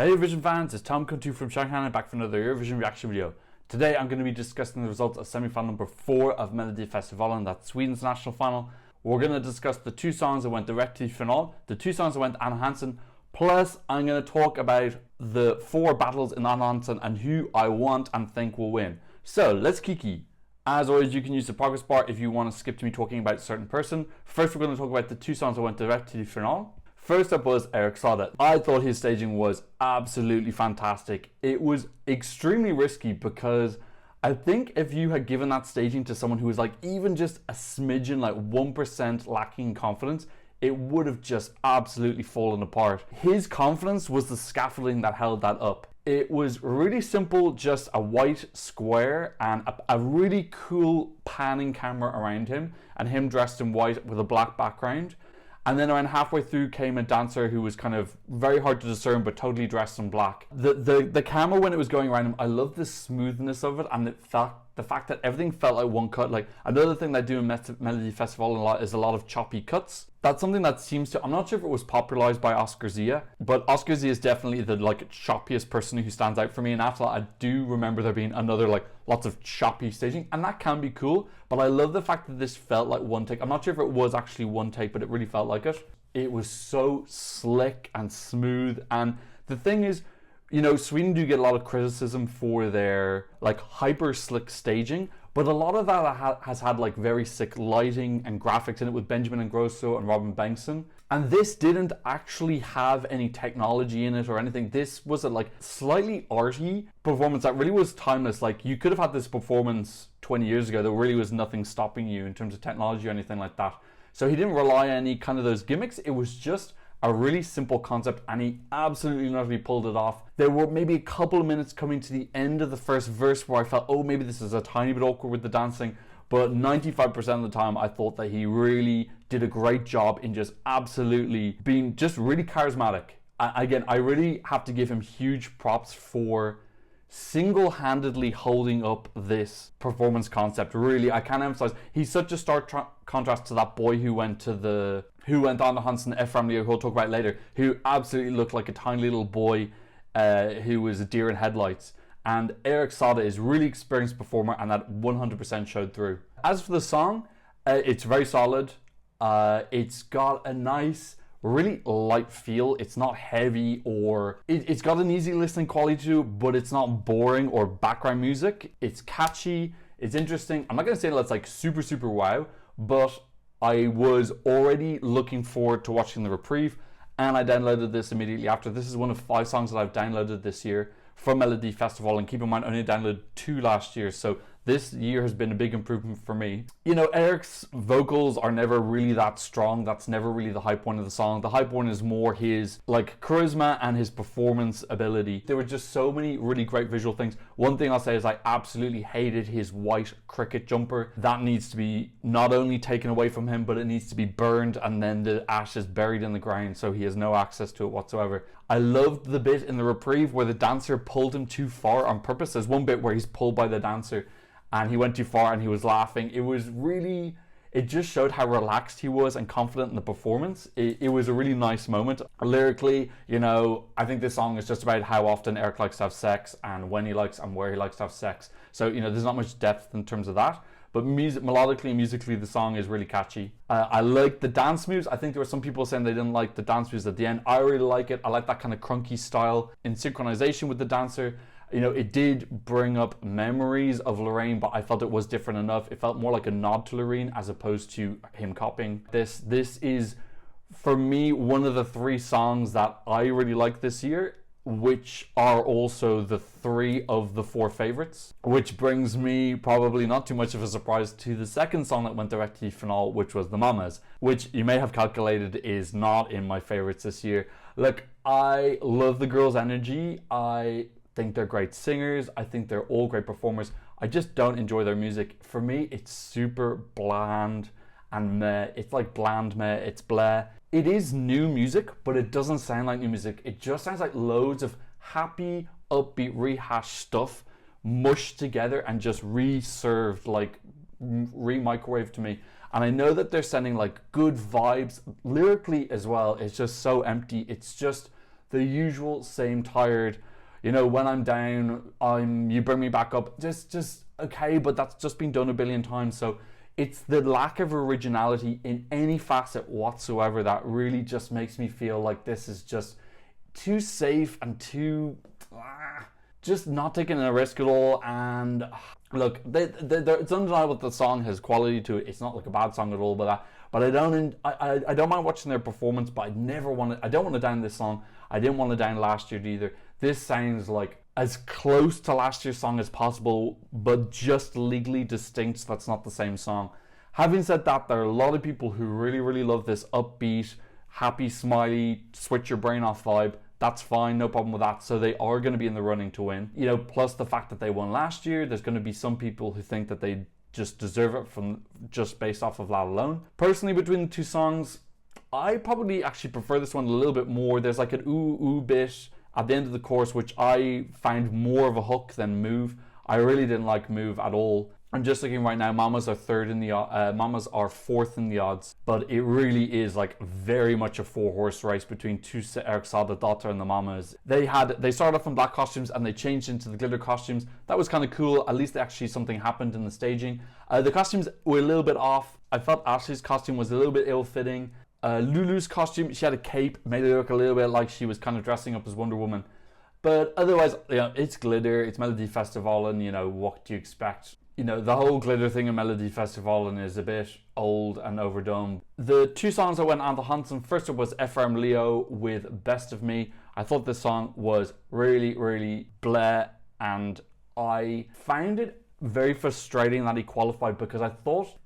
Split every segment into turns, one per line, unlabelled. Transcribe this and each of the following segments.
Hey Eurovision fans, it's Tom Country from Shanghai back for another Eurovision reaction video. Today I'm going to be discussing the results of semi-final number 4 of Melodifestivalen, that's Sweden's national final. We're going to discuss the two songs that went direct to the finale, the two songs that went to Anna Hansen, plus I'm going to talk about the 4 battles in Anna Hansen and who I want and think will win. So let's kiki. As always, you can use the progress bar if you want to skip to me talking about a certain person. First we're going to talk about the two songs that went direct to the finale. First up was Saade. I thought his staging was absolutely fantastic. It was extremely risky because I think if you had given that staging to someone who was like even just a smidgen, like 1% lacking confidence, it would have just absolutely fallen apart. His confidence was the scaffolding that held that up. It was really simple, just a white square and a really cool panning camera around him and him dressed in white with a black background. And then around halfway through came a dancer who was kind of very hard to discern but totally dressed in black. The camera, when it was going around him, I loved the smoothness of it and the fact that everything felt like one cut. Like another thing they do in Melodifestivalen a lot is a lot of choppy cuts. That's something that seems to, I'm not sure if it was popularized by Oscar Zia, but Oscar Zia is definitely the like choppiest person who stands out for me. And after that, I do remember there being another like lots of choppy staging, and that can be cool. But I love the fact that this felt like one take. I'm not sure if it was actually one take, but it really felt like it. It was so slick and smooth. And the thing is, you know, Sweden do get a lot of criticism for their like hyper slick staging, but a lot of that has had like very sick lighting and graphics in it with Benjamin Ingrosso and Robin Bengtsson. And this didn't actually have any technology in it or anything. This was a like slightly arty performance that really was timeless. Like you could have had this performance 20 years ago. There really was nothing stopping you in terms of technology or anything like that. So he didn't rely on any kind of those gimmicks. It was just a really simple concept and he absolutely not really pulled it off. There were maybe a couple of minutes coming to the end of the first verse where I felt, oh, maybe this is a tiny bit awkward with the dancing, but 95% of the time I thought that he really did a great job in just absolutely being just really charismatic. Again, I really have to give him huge props for single-handedly holding up this performance concept. Really, I can't emphasize, he's such a stark contrast to that boy who went on the Hansen, Efraim Leo, who we'll talk about later, who absolutely looked like a tiny little boy who was a deer in headlights. And Saade is a really experienced performer, and that 100% showed through. As for the song, it's very solid. It's got a nice, really light feel. It's not heavy or it's got an easy listening quality to it, but it's not boring or background music. It's catchy, it's interesting. I'm not gonna say that's like super wow, but I was already looking forward to watching the reprieve, and I downloaded this immediately after. This is one of 5 songs that I've downloaded this year from Melodifestivalen, and keep in mind I only downloaded 2 last year, so this year has been a big improvement for me. You know, Eric's vocals are never really that strong. That's never really the high point of the song. The high point is more his like charisma and his performance ability. There were just so many really great visual things. One thing I'll say is I absolutely hated his white cricket jumper. That needs to be not only taken away from him, but it needs to be burned and then the ashes buried in the ground so he has no access to it whatsoever. I loved the bit in the reprieve where the dancer pulled him too far on purpose. There's one bit where he's pulled by the dancer and he went too far and he was laughing. It was really, it just showed how relaxed he was and confident in the performance. It was a really nice moment. Lyrically, you know, I think this song is just about how often Eric likes to have sex and when he likes and where he likes to have sex. So, you know, there's not much depth in terms of that. But melodically and musically, the song is really catchy. I like the dance moves. I think there were some people saying they didn't like the dance moves at the end. I really like it. I like that kind of crunky style in synchronization with the dancer. You know, it did bring up memories of Lorraine, but I felt it was different enough. It felt more like a nod to Lorraine as opposed to him copying. This is, for me, one of the 3 songs that I really like this year, which are also the 3 of the 4 favorites. Which brings me, probably not too much of a surprise, to the second song that went direct to the finale, which was The Mamas, which you may have calculated is not in my favorites this year. Look, I love the girls' energy. I think they're great singers. I think they're all great performers. I just don't enjoy their music. For me, it's super bland and meh. It's like bland meh, it's bleh. It is new music, but it doesn't sound like new music. It just sounds like loads of happy, upbeat, rehashed stuff mushed together and just re-served, like re-microwaved to me. And I know that they're sending like good vibes lyrically as well. It's just so empty. It's just the usual same tired, you know, when I'm down, you bring me back up. Just okay, but that's just been done a billion times. So it's the lack of originality in any facet whatsoever that really just makes me feel like this is just too safe and too just not taking a risk at all. And look, it's undeniable that the song has quality to it. It's not like a bad song at all, but I don't mind watching their performance. But I don't want to down this song. I didn't want to down last year either. This sounds like as close to last year's song as possible, but just legally distinct. So that's not the same song. Having said that, there are a lot of people who really, really love this upbeat, happy, smiley, switch your brain off vibe. That's fine, no problem with that. So they are going to be in the running to win. You know, plus the fact that they won last year, there's going to be some people who think that they just deserve it from just based off of that alone. Personally, between the two songs, I probably actually prefer this one a little bit more. There's like an ooh bit at the end of the chorus, which I find more of a hook than Move. I really didn't like Move at all. I'm just looking right now. Mamas are fourth in the odds, but it really is like very much a 4-horse race between two Saade daughter and the Mamas. They started off in black costumes and they changed into the glitter costumes. That was kind of cool. At least actually something happened in the staging. The costumes were a little bit off. I felt Ashley's costume was a little bit ill-fitting. Lulu's costume, she had a cape, made it look a little bit like she was kind of dressing up as Wonder Woman. But otherwise, you know, it's glitter, it's Melodifestivalen, you know, what do you expect? You know, the whole glitter thing in Melodifestivalen is a bit old and overdone. The two songs that went on to Hansen, first up was Efraim Leo with Best of Me. I thought this song was really, really bleh, and I found it very frustrating that he qualified because I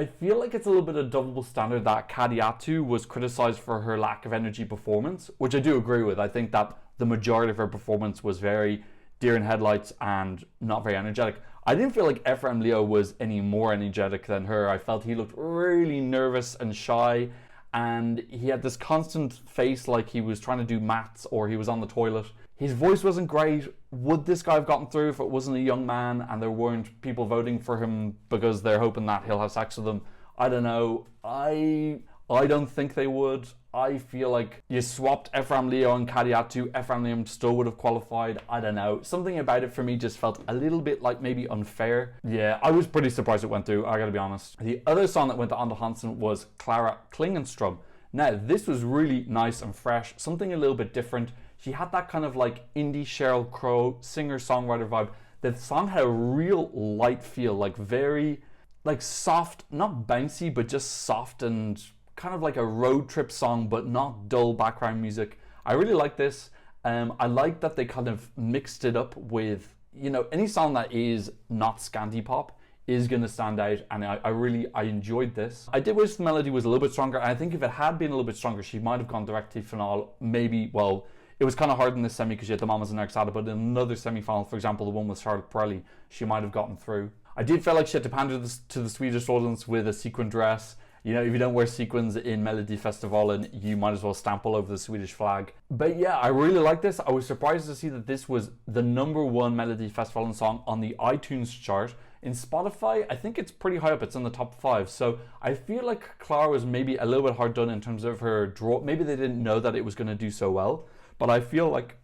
feel like it's a little bit of double standard that Kadiatu was criticized for her lack of energy performance, which I do agree with. I think that the majority of her performance was very deer in headlights and not very energetic. I didn't feel like Efraim Leo was any more energetic than her. I felt he looked really nervous and shy, and he had this constant face like he was trying to do maths or he was on the toilet. His voice wasn't great. Would this guy have gotten through if it wasn't a young man and there weren't people voting for him because they're hoping that he'll have sex with them? I don't know. I don't think they would. I feel like you swapped Efraim Leo and Kadiatu, Efraim Leo still would have qualified. I don't know. Something about it for me just felt a little bit like maybe unfair. Yeah, I was pretty surprised it went through, I gotta be honest. The other song that went on to Hansen was Clara Klingenström. Now, this was really nice and fresh, something a little bit different. She had that kind of like indie Sheryl Crow singer-songwriter vibe. The song had a real light feel, like very like soft, not bouncy, but just soft and kind of like a road trip song, but not dull background music. I really like this. I like that they kind of mixed it up with, you know, any song that is not scanty pop is going to stand out, and I enjoyed this. I did wish the melody was a little bit stronger. I think if it had been a little bit stronger, she might have gone directly finale. Maybe, well, it was kind of hard in this semi because you had the Mamas and Saade, but in another semi-final, for example, the one with Charlotte Pirelli, she might have gotten through. I did feel like she had to pander to the Swedish audience with a sequin dress. You know, if you don't wear sequins in Melodifestivalen, you might as well stamp all over the Swedish flag. But yeah, I really like this. I was surprised to see that this was the #1 Melodifestivalen song on the iTunes chart. In Spotify, I think it's pretty high up. It's in the top 5. So I feel like Clara was maybe a little bit hard done in terms of her draw. Maybe they didn't know that it was going to do so well. But I feel like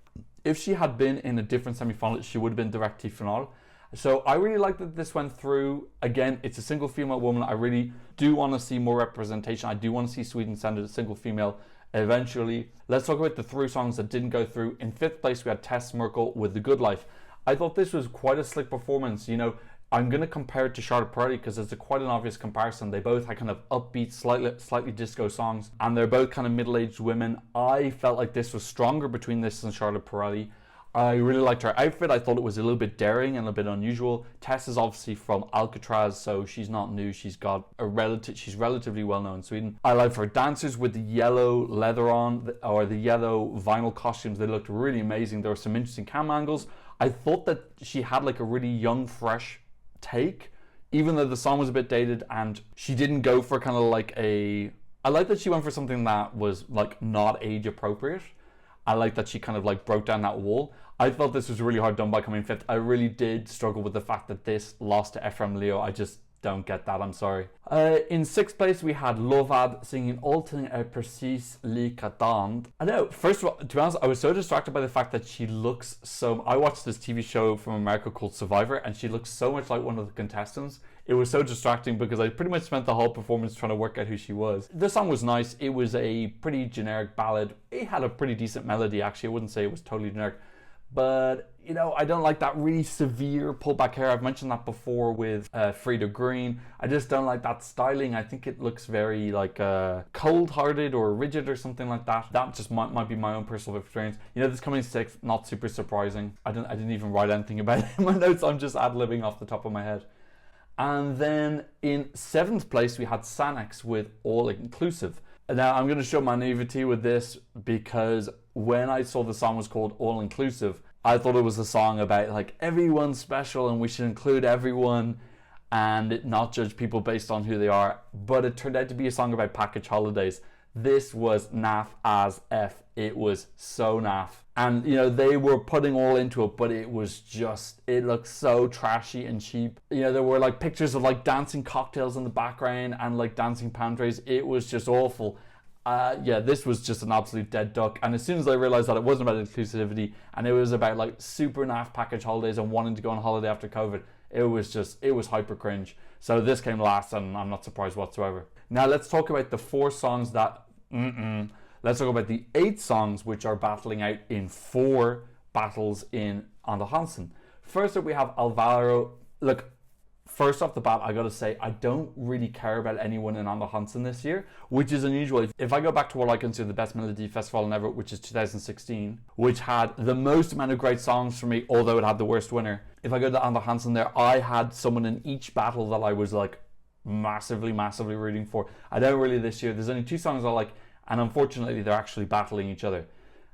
if she had been in a different semi-final, she would have been directly finale. So I really like that this went through. Again, it's a single female woman. I really do want to see more representation. I do want to see Sweden send a single female eventually. Let's talk about the 3 songs that didn't go through. In 5th place, we had Tess Merkel with The Good Life. I thought this was quite a slick performance. You know, I'm going to compare it to Charlotte Pirelli because it's quite an obvious comparison. They both had kind of upbeat, slightly disco songs, and they're both kind of middle-aged women. I felt like this was stronger between this and Charlotte Pirelli. I really liked her outfit. I thought it was a little bit daring and a bit unusual. Tess is obviously from Alcatraz, so she's not new. She's relatively well known in Sweden. I like her dancers with the yellow leather on, or the yellow vinyl costumes. They looked really amazing. There were some interesting cam angles. I thought that she had like a really young, fresh take, even though the song was a bit dated, and she didn't go for kind of like I like that she went for something that was like not age appropriate. I like that she kind of like broke down that wall. I felt this was really hard done by coming 5th. I really did struggle with the fact that this lost to Efraim Leo. don't get that, I'm sorry. In 6th place, we had Lovad singing Allting, precis, likadant. I know, first of all, to be honest, I was so distracted by the fact that she looks so... I watched this TV show from America called Survivor, and she looks so much like one of the contestants. It was so distracting because I pretty much spent the whole performance trying to work out who she was. The song was nice. It was a pretty generic ballad. It had a pretty decent melody, actually. I wouldn't say it was totally generic. But, you know, I don't like that really severe pullback hair. I've mentioned that before with Frida Green. I just don't like that styling. I think it looks very like cold-hearted or rigid or something like that. That just might be my own personal experience. You know, this coming 6th, not super surprising. I didn't even write anything about it in my notes. I'm just ad-libbing off the top of my head. And then in 7th place, we had Sannex with All Inclusive. Now, I'm going to show my naivety with this because when I saw the song was called All Inclusive, I thought it was a song about like everyone's special and we should include everyone and not judge people based on who they are. But it turned out to be a song about package holidays. This was naff as F. It was so naff. And, you know, they were putting all into it, but it was just, it looked so trashy and cheap. You know, there were like pictures of like dancing cocktails in the background and like dancing pantries. It was just awful. Yeah, this was just an absolute dead duck. And as soon as I realized that it wasn't about inclusivity and it was about like super naff package holidays and wanting to go on holiday after COVID, it was hyper cringe. So this came last and I'm not surprised whatsoever. Now let's talk about the 4 songs that, let's talk about the 8 songs which are battling out in 4 battles in Andra Chansen. First up we have Alvaro. Look, first off the bat, I gotta say, I don't really care about anyone in Andra Chansen this year, which is unusual. If I go back to what I consider the best Melodifestivalen ever, which is 2016, which had the most amount of great songs for me, although it had the worst winner. If I go to Andra Chansen there, I had someone in each battle that I was like massively rooting for. I don't really this year. There's only 2 songs I like, and unfortunately they're actually battling each other.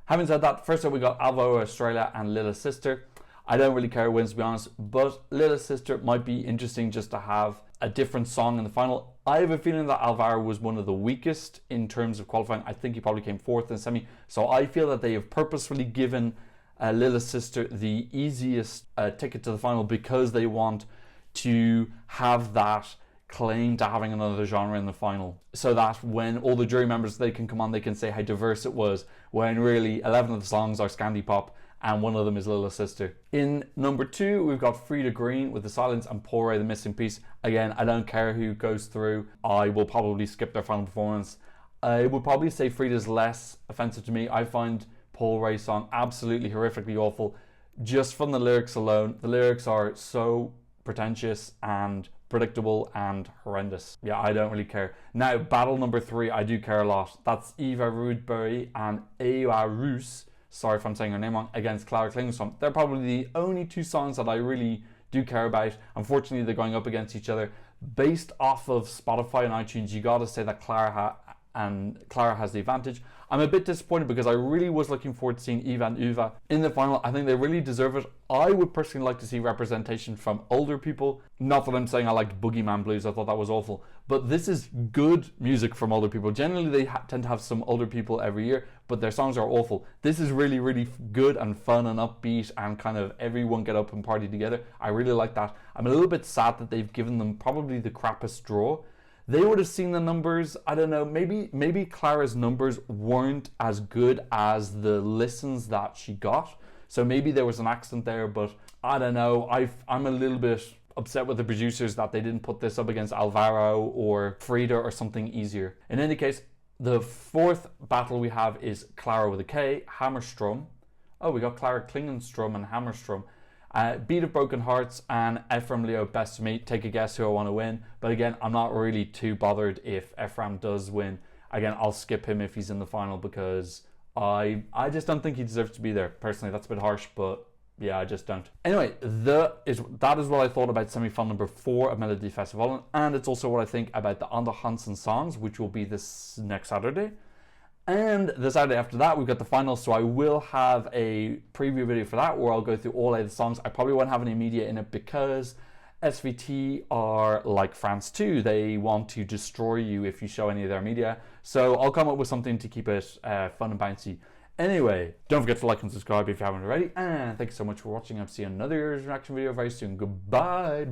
Having said that, first up we got Alvaro Australia and Little Sister. I don't really care who wins, to be honest, but Little Sister might be interesting just to have a different song in the final. I have a feeling that Alvaro was one of the weakest in terms of qualifying. I think he probably came 4th in semi, so I feel that they have purposefully given Little Sister the easiest ticket to the final because they want to have that claim to having another genre in the final, so that when all the jury members, they can come on, they can say how diverse it was, when really 11 of the songs are Scandi Pop and one of them is Little Sister. In number 2 we've got Frida Green with The Silence and Paul Ray, The Missing Piece. Again, I don't care who goes through. I will probably skip their final performance. I would probably say Frida's less offensive to me. I find Paul Ray's song absolutely horrifically awful just from the lyrics alone. The lyrics are so pretentious and predictable and horrendous. Yeah, I don't really care. Now, battle number 3, I do care a lot. That's Eva Rudberg and Ewa Roos, sorry if I'm saying her name wrong, against Clara Klingenström. They're probably the only 2 songs that I really do care about. Unfortunately, they're going up against each other. Based off of Spotify and iTunes, you gotta say that Clara has the advantage. I'm a bit disappointed because I really was looking forward to seeing Eva and Uva in the final. I think they really deserve it. I would personally like to see representation from older people. Not that I'm saying I liked Boogeyman Blues, I thought that was awful. But this is good music from older people. Generally, they tend to have some older people every year, but their songs are awful. This is really good and fun and upbeat and kind of everyone get up and party together. I really like that. I'm a little bit sad that they've given them probably the crappiest draw. They would have seen the numbers. I don't know, maybe Clara's numbers weren't as good as the listens that she got, so maybe there was an accident there, but I don't know. I'm a little bit upset with the producers that they didn't put this up against Alvaro or Frida or something easier. In any case, the 4th battle we have is Clara with a K, Hammerstrom. Oh, we got Clara Klingenström and Hammerstrom. Beat of Broken Hearts and Efraim Leo, Best of Me. Take a guess who I want to win. But again, I'm not really too bothered if Efraim does win. Again, I'll skip him if he's in the final because I just don't think he deserves to be there. Personally, that's a bit harsh, but yeah, I just don't. Anyway, that is what I thought about semi-final number 4 of Melodifestivalen, and it's also what I think about the Andra Chansen songs, which will be this next Saturday. And the Saturday after that, we've got the final, so I will have a preview video for that where I'll go through all 8 of the songs. I probably won't have any media in it because SVT are like France too. They want to destroy you if you show any of their media. So I'll come up with something to keep it fun and bouncy. Anyway, don't forget to like and subscribe if you haven't already. And thank you so much for watching. I'll see you in another reaction video very soon. Goodbye.